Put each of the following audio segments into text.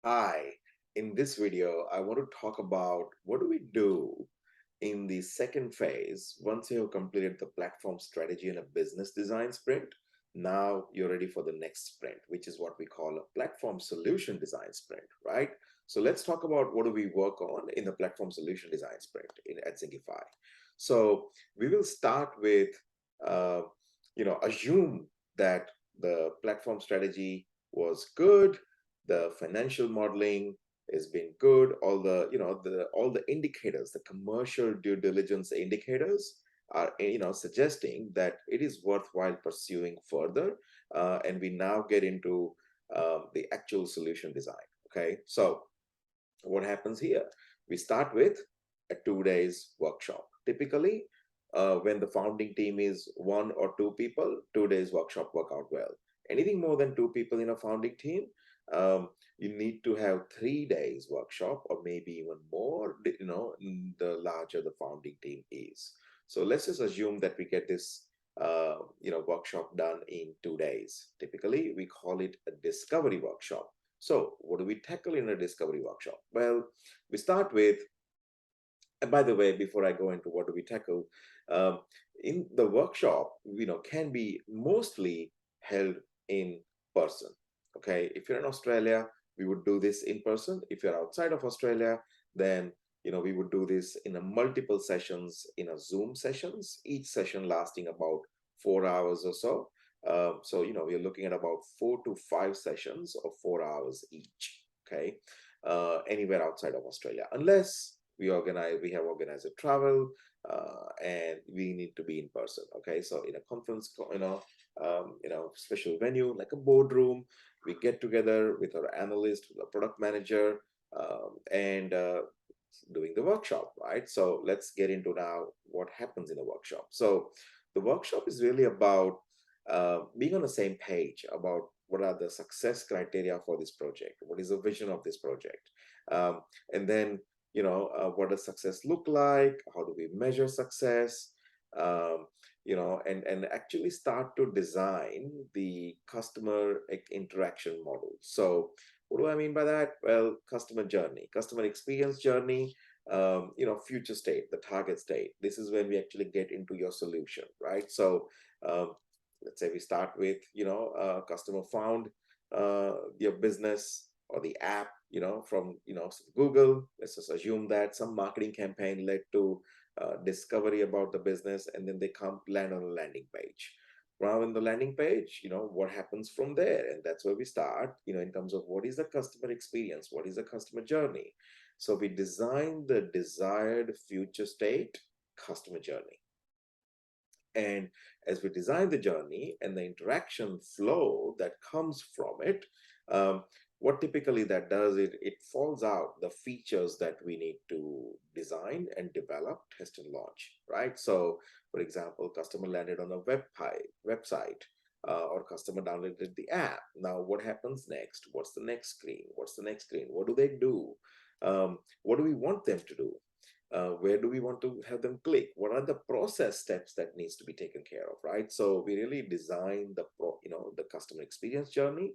Hi, in this video, I want to talk about what do we do in the second phase once you have completed the platform strategy and a business design sprint. Now you're ready for the next sprint, which is what we call a platform solution design sprint, right? So let's talk about what do we work on in the platform solution design sprint at Zingify. So we will start with, uh, assume that the platform strategy was good, the financial modeling has been good, all the indicators, the commercial due diligence indicators are suggesting that it is worthwhile pursuing further, and we now get into the actual solution design. Okay, so what happens here? We start with a 2 days workshop. Typically, when the founding team is 1 or 2 people, 2 days workshop work out well. Anything more than 2 people in a founding team, you need to have 3 days workshop or maybe even more, the larger the founding team is. So let's just assume that we get this workshop done in 2 days. Typically, we call it a discovery workshop. So, what do we tackle in a discovery workshop? Well, we start with, and by the way, before I go into what do we tackle, um, in the workshop, can be mostly held in person. Okay, if you're in Australia, we would do this in person. If you're outside of Australia, then we would do this in a multiple sessions in a Zoom sessions, each session lasting about 4 hours or so. So we're looking at about 4 to 5 sessions of 4 hours each. Okay, anywhere outside of Australia, unless we have organized a travel, and we need to be in person. Okay, so in a conference, special venue like a boardroom, we get together with our analyst, with our product manager, and doing the workshop, right? So let's get into now what happens in a workshop. So the workshop is really about being on the same page about what are the success criteria for this project, what is the vision of this project, and then what does success look like, how do we measure success, and actually start to design the customer interaction model. So what do I mean by that? Well, customer journey, customer experience journey, future state, the target state. This is when we actually get into your solution, right? So um, let's say we start with customer found your business or the app from Google. Let's just assume that some marketing campaign led to discovery about the business, and then they come land on a landing page. Now in the landing page, what happens from there? And that's where we start, in terms of what is the customer experience, what is the customer journey. So we design the desired future state customer journey. And as we design the journey and the interaction flow that comes from it, what typically that does, it falls out the features that we need to design and develop, test and launch, right? So, for example, customer landed on a website, or customer downloaded the app. Now, what happens next? What's the next screen? What's the next screen? What do they do? What do we want them to do? Where do we want to have them click? What are the process steps that needs to be taken care of, right? So we really design the customer experience journey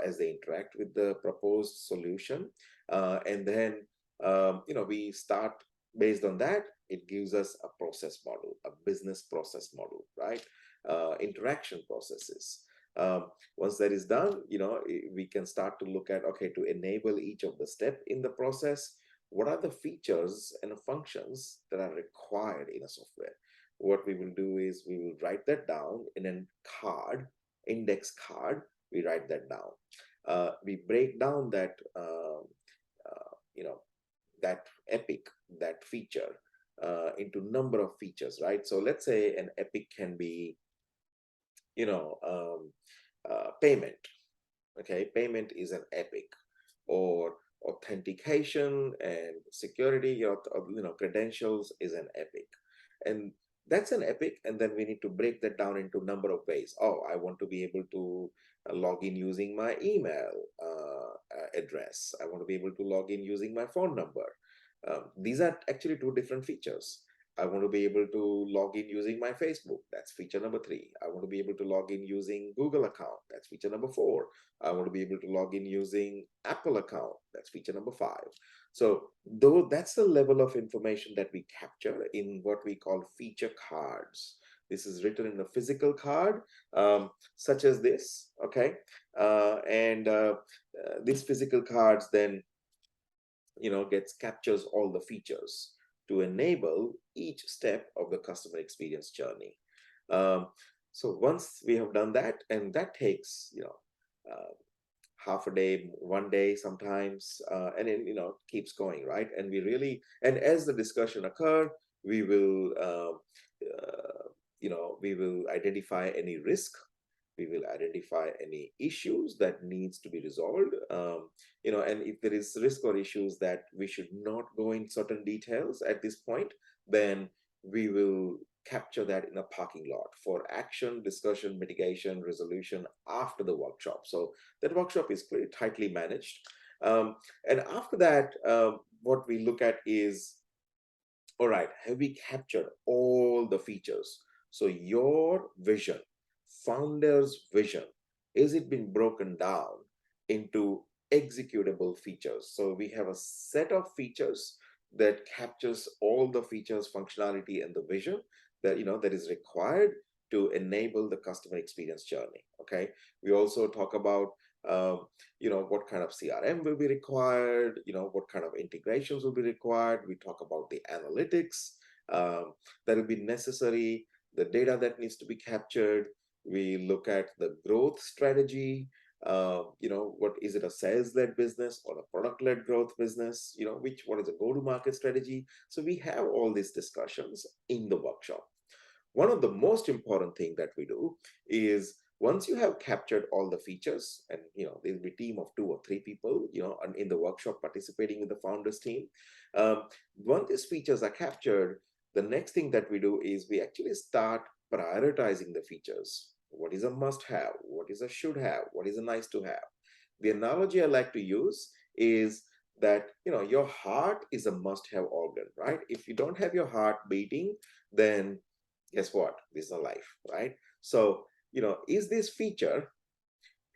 as they interact with the proposed solution, and then we start based on that. It gives us a process model, a business process model, right? Interaction processes. Once that is done, we can start to look at, okay, to enable each of the step in the process, what are the features and functions that are required in a software. What we will do is we will write that down in a card, index card. We write that down. We break down that you know that epic, that feature, into number of features, right? So let's say an epic can be you know um, payment. Okay, payment is an epic, or authentication and security, your credentials is an epic, and that's an epic. And then we need to break that down into number of ways. Oh, I want to be able to log in using my email address. I want to be able to log in using my phone number. These are actually two different features. I want to be able to log in using my Facebook. That's feature number 3. I want to be able to log in using Google account. That's feature number 4. I want to be able to log in using Apple account. That's feature number 5. So though that's the level of information that we capture in what we call feature cards. This is written in a physical card, such as this, okay? And these physical cards then, gets captures all the features to enable each step of the customer experience journey. Um, so once we have done that, and that takes, half a day, one day sometimes, and it, keeps going, right? And we really, and as the discussion occur, we will, we will identify any risk, we will identify any issues that needs to be resolved, and if there is risk or issues that we should not go in certain details at this point, then we will capture that in a parking lot for action, discussion, mitigation, resolution after the workshop. So that workshop is pretty tightly managed. And after that, what we look at is, all right, have we captured all the features? So your vision, founder's vision, is it been broken down into executable features? So we have a set of features that captures all the features, functionality, and the vision that that is required to enable the customer experience journey. Okay. We also talk about what kind of CRM will be required, what kind of integrations will be required. We talk about the analytics that will be necessary, the data that needs to be captured. We look at the growth strategy. What is it, a sales-led business or a product-led growth business? What is a go-to-market strategy? So we have all these discussions in the workshop. One of the most important thing that we do is, once you have captured all the features, and there'll be a team of 2 or 3 people in the workshop participating with the founders team. Once these features are captured, the next thing that we do is we actually start prioritizing the features. What is a must have, what is a should have, what is a nice to have? The analogy I like to use is that your heart is a must have organ, right? If you don't have your heart beating, then guess what? This is a life, right? So, is this feature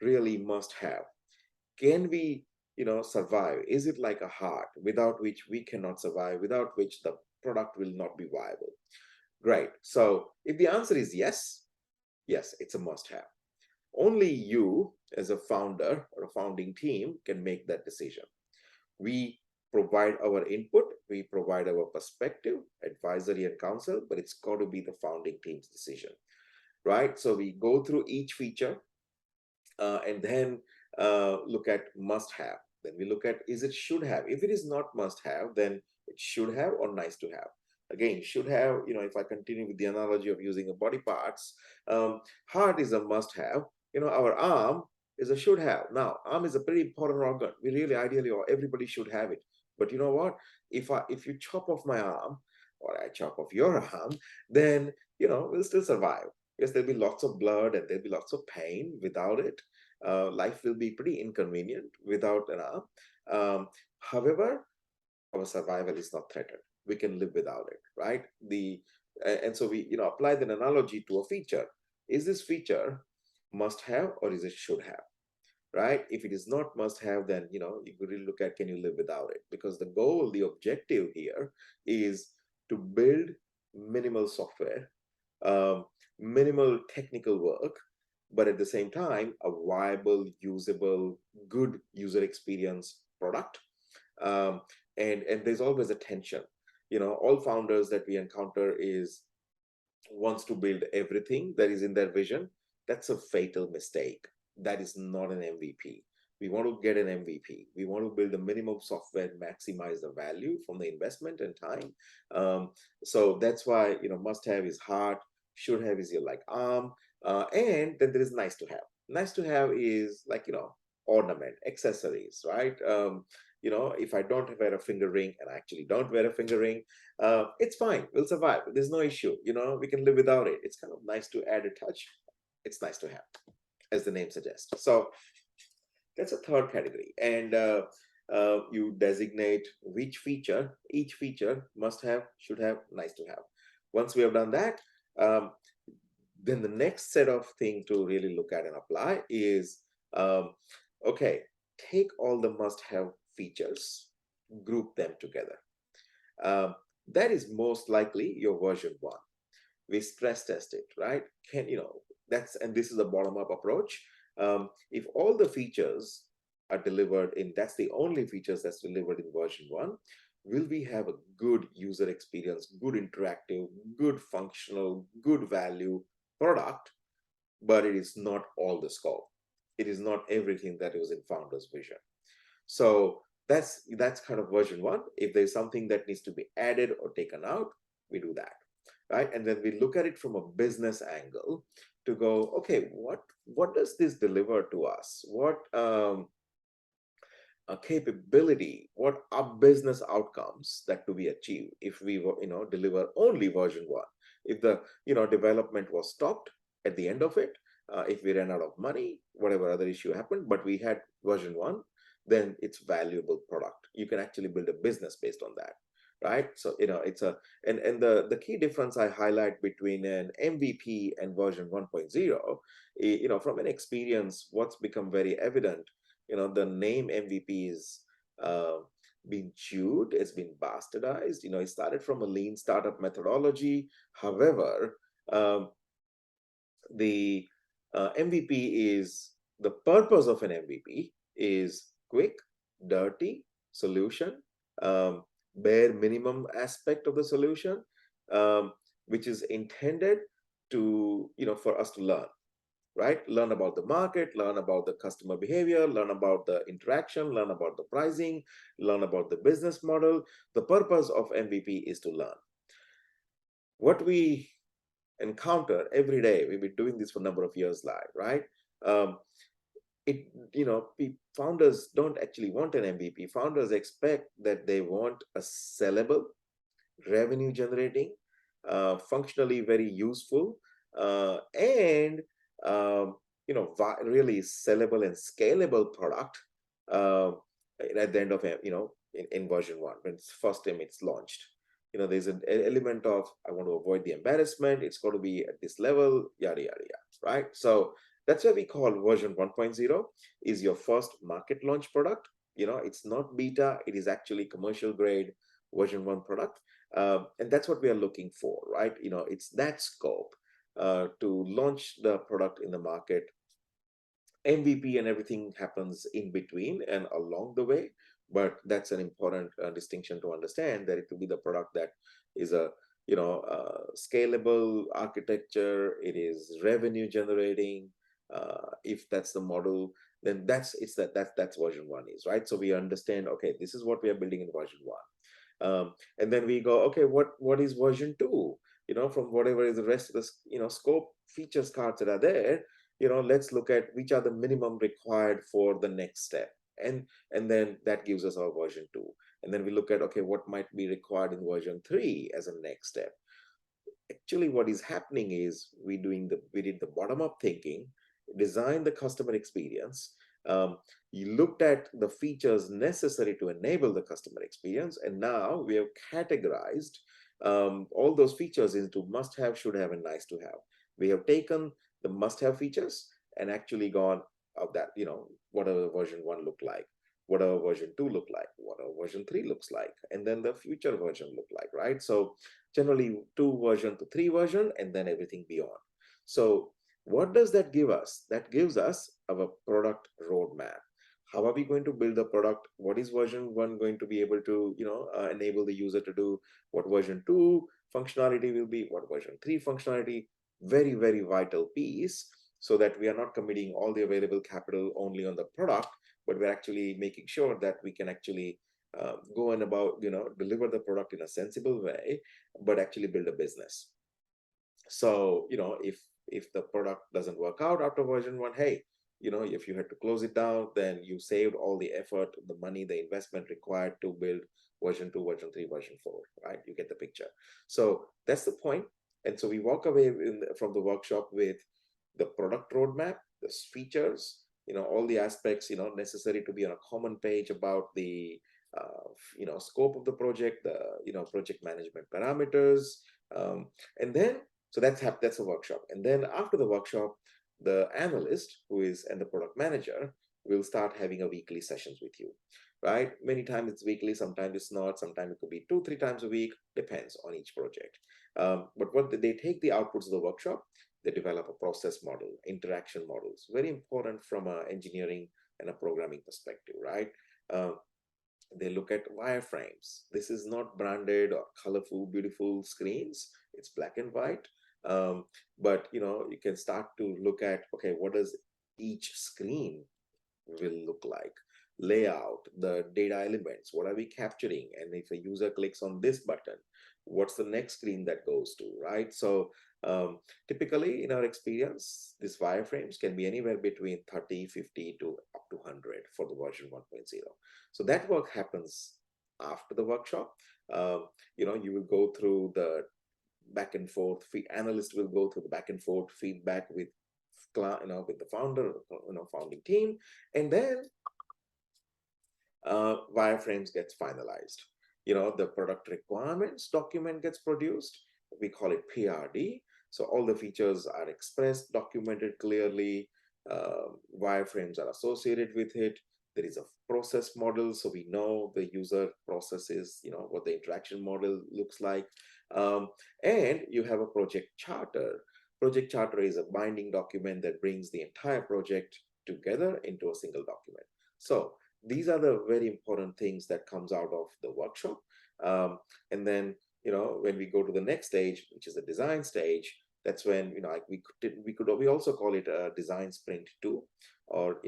really must have? Can we, survive? Is it like a heart without which we cannot survive, without which the product will not be viable? Great. So if the answer is yes, yes, it's a must have. Only you as a founder or a founding team can make that decision. We provide our input, we provide our perspective, advisory and counsel, but it's got to be the founding team's decision, right? So we go through each feature and then look at must have. Then we look at, is it should have? If it is not must have, then it should have or nice to have. Again, should have, if I continue with the analogy of using a body parts, heart is a must have. Our arm is a should have. Now, arm is a pretty important organ. We really ideally, or everybody should have it. But you know what? If you chop off my arm, or I chop off your arm, then we'll still survive. Yes, there'll be lots of blood and there'll be lots of pain without it. Life will be pretty inconvenient without an arm. However, our survival is not threatened. We can live without it, right? And so we apply the analogy to a feature. Is this feature must have or is it should have? Right? If it is not must have, then you could really look at, can you live without it? Because the goal, the objective here is to build minimal software, minimal technical work, but at the same time, a viable, usable, good user experience product. And there's always a tension. All founders that we encounter is wants to build everything that is in their vision. That's a fatal mistake. That is not an MVP. We want to get an MVP. We want to build a minimum software, maximize the value from the investment and time. So that's why must have is heart, should have is your like arm, and then there is nice to have. Nice to have is like ornament, accessories, right? If I don't wear a finger ring, and I actually don't wear a finger ring, it's fine. We'll survive. There's no issue. We can live without it. It's kind of nice to add a touch. It's nice to have, as the name suggests. So that's a third category. And You designate which feature, each feature must have, should have, nice to have. Once we have done that, um, then the next set of thing to really look at and apply is, okay, take all the must have features, group them together. Um, that is most likely your version one. We stress test it, right? Can, that's, and this is a bottom up approach. If all the features are delivered in, that's the only features that's delivered in version one, will we have a good user experience, good interactive, good functional, good value product? But it is not all the scope. It is not everything that was in founder's vision. So that's kind of version one. If there's something that needs to be added or taken out, we do that, right? And then we look at it from a business angle to go, okay, what does this deliver to us? What a capability, what are business outcomes that to be achieved if we deliver only version one? If the development was stopped at the end of it, if we ran out of money, whatever other issue happened, but we had version one, then it's valuable product. You can actually build a business based on that, right? So it's a, and the key difference I highlight between an MVP and version 1.0, from an experience, what's become very evident, the name MVP is uh, been chewed, it's been bastardized. It started from a lean startup methodology. However, the MVP is, the purpose of an MVP is quick, dirty solution, um, bare minimum aspect of the solution, um, which is intended to, for us to learn, right? Learn about the market, learn about the customer behavior, learn about the interaction, learn about the pricing, learn about the business model. The purpose of MVP is to learn. What we encounter every day, we've been doing this for a number of years live, right? Um, founders don't actually want an MVP. Founders expect that they want a sellable, revenue generating, functionally very useful, and really sellable and scalable product uh, at the end of in version one, when it's first time it's launched. There's an element of, I want to avoid the embarrassment, it's got to be at this level, yada yada yada, right? So that's what we call version 1.0 is your first market launch product. It's not beta, it is actually commercial grade version one product. And that's what we are looking for, right? It's that scope to launch the product in the market. MVP and everything happens in between and along the way, but that's an important distinction to understand, that it will be the product that is a scalable architecture. It is revenue generating. If that's the model, then that's version one is, right? So we understand, okay, this is what we are building in version one. And then we go, okay, what is version two? From whatever is the rest of the scope features cards that are there, let's look at which are the minimum required for the next step, and then that gives us our version two. And then we look at, okay, what might be required in version three as a next step. Actually, what is happening is we did the bottom up thinking, design the customer experience. You looked at the features necessary to enable the customer experience, and now we have categorized all those features into must have, should have, and nice to have. We have taken the must have features and actually gone of that, whatever version one look like, whatever version two look like, whatever version three looks like, and then the future version look like, right? So generally two version to three version, and then everything beyond. So what does that give us? That gives us our product roadmap. How are we going to build the product? What is version one going to be able to enable the user to do? What version two functionality will be? What version three functionality? Very, very vital piece, so that we are not committing all the available capital only on the product, but we're actually making sure that we can actually go and about deliver the product in a sensible way, but actually build a business. So if the product doesn't work out after version one, hey, if you had to close it down, then you saved all the effort, the money, the investment required to build version two, version three, version four, right? You get the picture. So that's the point. And so we walk away from the workshop with the product roadmap, the features, all the aspects, necessary to be on a common page about the scope of the project, the project management parameters, and then so that's a workshop. And then after the workshop, the analyst who is and the product manager will start having a weekly sessions with you, right? Many times it's weekly, sometimes it's not, sometimes it could be 2-3 times a week, depends on each project. But what they take the outputs of the workshop, they develop a process model, interaction models, very important from a engineering and a programming perspective, right? Uh, they look at wireframes. This is not branded or colorful, beautiful screens. It's black and white. But you can start to look at, okay, what does each screen will look like? Layout, the data elements, what are we capturing? And if a user clicks on this button, what's the next screen that goes to, right? So typically in our experience, these wireframes can be anywhere between 30, 50 to up to 100 for the version 1.0. So that work happens after the workshop. You will go through the back and forth. Analyst will go through the back and forth feedback with with the founder, founding team, and then wireframes gets finalized. The product requirements document gets produced. We call it PRD. So all the features are expressed, documented clearly. Wireframes are associated with it. There is a process model, so we know the user processes, what the interaction model looks like. And you have a project charter. Project charter is a binding document that brings the entire project together into a single document. So these are the very important things that comes out of the workshop. And then when we go to the next stage, which is the design stage, that's when we also call it a design sprint 2, or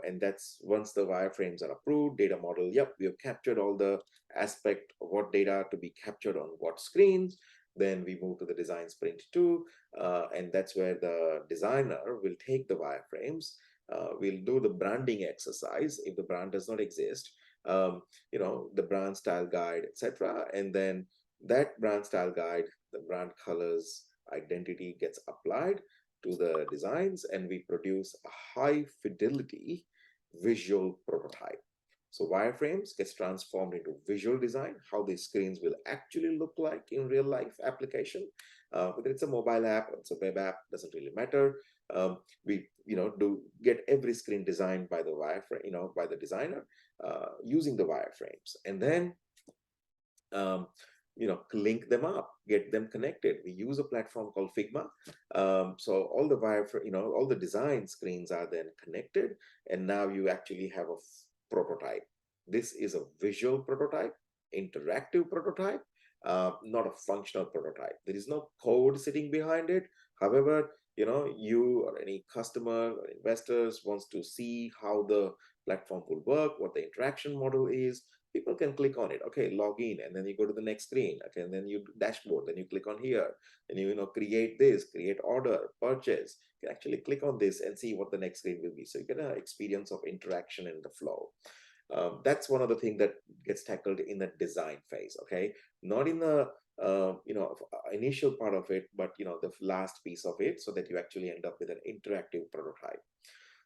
and that's once the wireframes are approved, data model, yep, we have captured all the aspect of what data to be captured on what screens. Then we move to the design sprint 2, and that's where the designer will take the wireframes. We'll do the branding exercise if the brand does not exist, the brand style guide, etc. And then that brand style guide, the brand colors, identity gets applied to the designs, and we produce a high fidelity visual prototype. So wireframes gets transformed into visual design, how the screens will actually look like in real life application. Whether it's a mobile app or it's a web app, doesn't really matter. We do get every screen designed by the wireframe, by the designer, using the wireframes, and then link them up, get them connected. We use a platform called Figma. So all the all the design screens are then connected, and now you actually have a prototype. This is a visual prototype, interactive prototype, not a functional prototype. There is no code sitting behind it. However, you or any customer or investors wants to see how the platform will work, what the interaction model is, people can click on it. Okay, log in, and then you go to the next screen. Okay, and then you dashboard, then you click on here, and create this, create order, purchase. You can actually click on this and see what the next screen will be. So you get an experience of interaction in the flow. That's one of the things that gets tackled in the design phase. Okay, not in the initial part of it, but the last piece of it, so that you actually end up with an interactive prototype.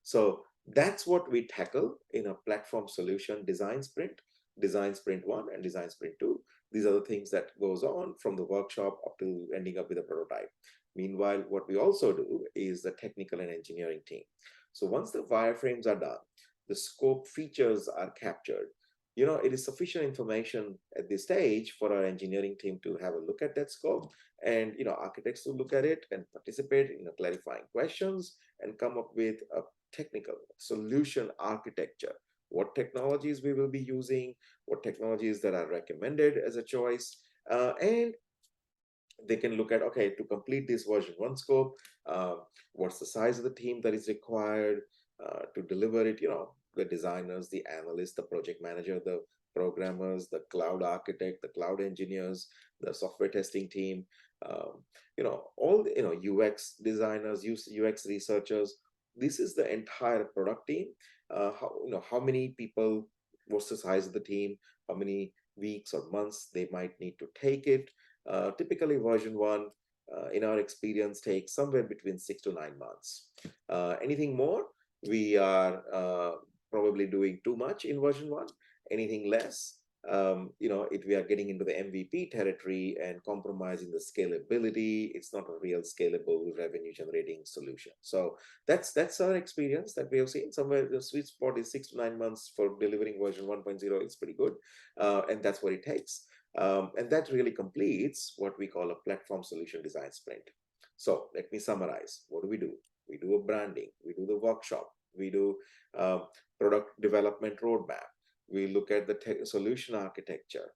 So that's what we tackle in a platform solution design sprint 1 and design sprint 2. These are the things that goes on from the workshop up to ending up with a prototype. Meanwhile, what we also do is the technical and engineering team. So once the wireframes are done, the scope features are captured, it is sufficient information at this stage for our engineering team to have a look at that scope, and architects to look at it and participate in clarifying questions and come up with a technical solution architecture. What technologies we will be using, what technologies that are recommended as a choice, and they can look at, okay, to complete this version 1 scope, what's the size of the team that is required to deliver it. The designers, the analysts, the project manager, the programmers, the cloud architect, the cloud engineers, the software testing team, all the UX designers, UX researchers. This is the entire product team. How many people, what's the size of the team, how many weeks or months they might need to take it. Typically version 1, in our experience, takes somewhere between 6 to 9 months. Anything more, We are probably doing too much in version one. Anything less, we are getting into the MVP territory and compromising the scalability. It's not a real scalable revenue generating solution. So that's our experience that we have seen. Somewhere the sweet spot is 6 to 9 months for delivering version 1.0. It's pretty good, and that's what it takes. And that really completes what we call a platform solution design sprint. So let me summarize. What do? We do a branding, we do the workshop, we do uh, product development roadmap, we look at the solution architecture,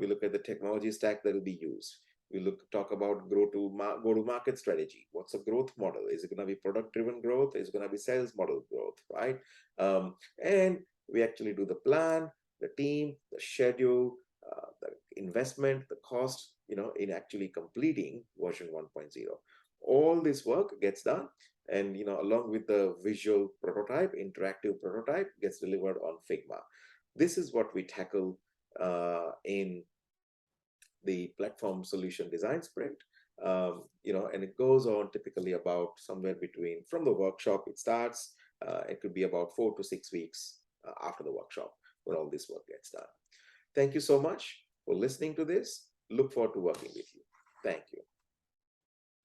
we look at the technology stack that will be used. We talk about go to market strategy. What's the growth model? Is it going to be product driven growth? Is it going to be sales model growth? Right? And we actually do the plan, the team, the schedule, the investment, the cost, in actually completing version 1.0. All this work gets done, and along with the visual prototype, interactive prototype, gets delivered on Figma. This is what we tackle in the platform solution design sprint. And it goes on typically about somewhere between, from the workshop it starts, it could be about 4 to 6 weeks after the workshop when all this work gets done. Thank you so much for listening to this. Look forward to working with you. Thank you.